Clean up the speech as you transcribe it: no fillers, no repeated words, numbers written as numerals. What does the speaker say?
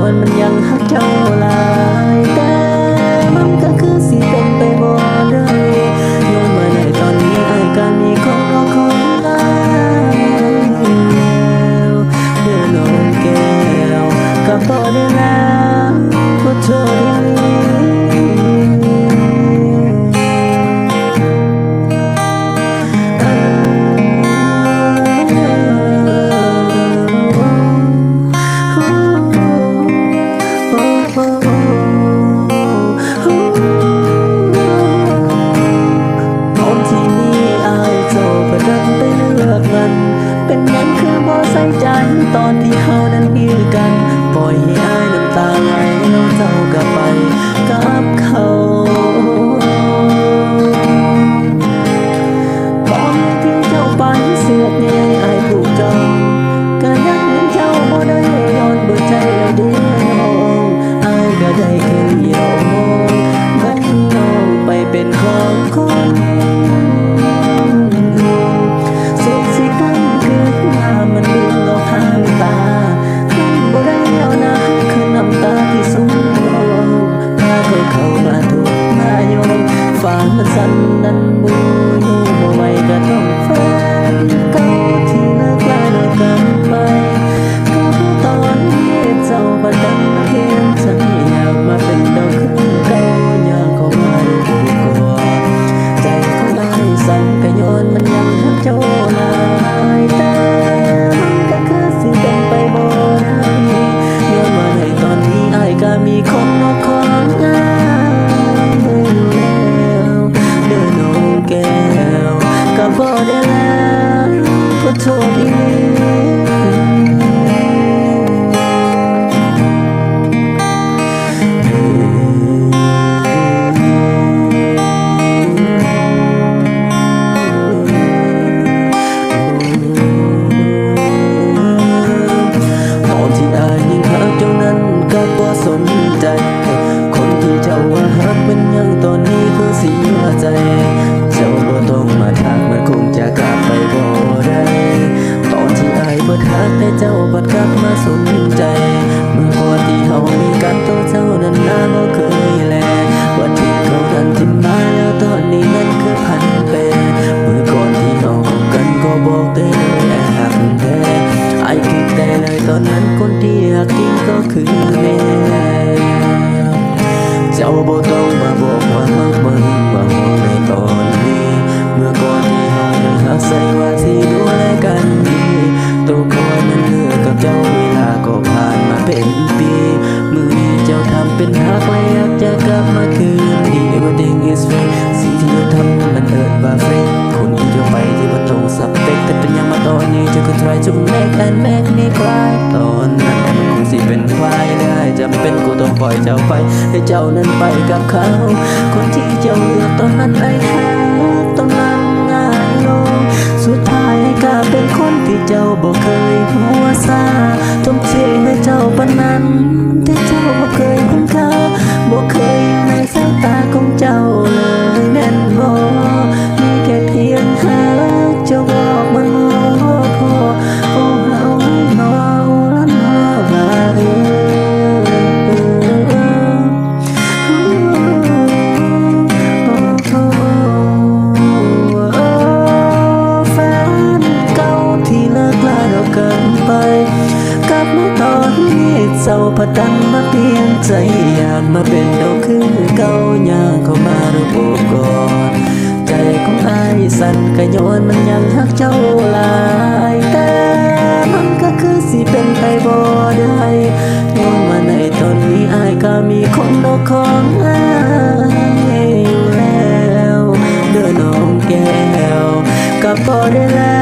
อนมันยังหักเจ้าหลายแต่มันก็คือสิเป็นไปบ่ได้ย้อนว่าในตอนนี้อ้ายก็มีคนรอคนแล้วเดินลงแก้วก็พอได้แล้วขอโทษเป็นยังคือบ่ใส่ใจตอนที่เฮานั้นมีกันปล่อยให้อ้ายน้ำตาไหลแล้วเจ้าก็ไปกับเขาตอนที่เจ้าไปเสียดใหญ่อ้ายผูกจองก็ยังเห็นเจ้าบ่ได้ย้อนเบิดใจแล้วเด้อน้องอ้ายก็ได้แค่เดียวมองมันน้องไปเป็นของคนมันดึงเอาทางตาบ่ได้เอานะคือน้ำตาที่สูงพาเข้ามาถูกมาโยงฝันสั้นนั้นบูอยู่บ่ไหวก็ต้องแฟนเก่าที่เลิกลาแล้วกันไปก็ตอนนี้เจ้าบ่ดังเพียงฉันอยากมาเป็นดอกคือเก่าอยากเข้ามาดูก่อนใจของอ้ายสั่นก็ย้อนมันยังหักเจ้าหลายแต่ก็มีคนนอกของอ้ายแล้วเดินลงแก้วก็บ่ได้แล้วขอโทษอีสนใจคนที่เจ้าว่าฮักเป็นยังตอนนี้คือเสียใจเจ้าบ่ต้องมาทักมันคงจะกลับไปบ่ได้ตอนที่อ้ายบ่ทักแต่เจ้าบัดกลับมาสนใจเมื่อก่อนที่เฮามีกันตัวเจ้านั้นน่าบ่เคยแลว่าที่เขานั้นทิ้งมาแล้วตอนนี้นั้นคือพันแปรเมื่อก่อนที่เฮาคบกันก็บอกแต่เลยหักแท้ไอ้คิดแต่เลยตอนนั้นคนที่หักจริงก็คือแม่เจ้าบ่ต้องมาบอกว่าฮักมันว่าห่วงในตอนนี้เมื่อก่อนที่เฮายังหักใส่ว่าสิดูแลกันดีตัวคอยนั้นเลิกกับเจ้าเวลาก็ผ่านมาเป็นปีมื้อนี้เจ้าทำเป็นฮักและอยากจะกลับมาคืนดี Everything is fake สิ่งที่เจ้าทำมันเอิ้นว่าเฟกคนที่เจ้าไปที่บ่ตรงสเปคแต่เป็นยังมาตอนนี้เจ้าก็ try to make me cry ตอนนั้นมันคงสิเป็นควายได้จำเป็นกูต้องปล่อยเจ้าไปให้เจ้านั้นไปกับเขาคนที่เจ้าเลือกตอนนั้นไอ้แค่ตอนนั้นง่ายลงสุดท้ายก็เป็นคนที่เจ้าบ่เคยหัวซาทุ่มเทให้เจ้าปานนั้นแต่เจ้าบ่เคยคุ้มค่าบ่เคยอยู่ในสายตาของเจ้าเลยแม่นบ่มีแค่เพียงหาเจ้าบอกมันบ่พอโอ้เฮาน้อละน้อว่าแฟนเก่าที่เลิกลาแล้วกันไปกลับมาตอนนี้เจ้าพัดดันมาเปลี่ยนใจอยากมาเป็นดอกคือเก่าอยากเข้ามาดูก่อนใจของอ้ายสั่นก็ย้อนมันยังหักเจ้าหลายแต่มันก็คือสิเป็นไปบ่ได้ย้อนมาในตอนนี้อ้ายก็มีคนนอกของอ้ายอยู่แล้วเดินน้องแก้วก็บ่ได้แล้ว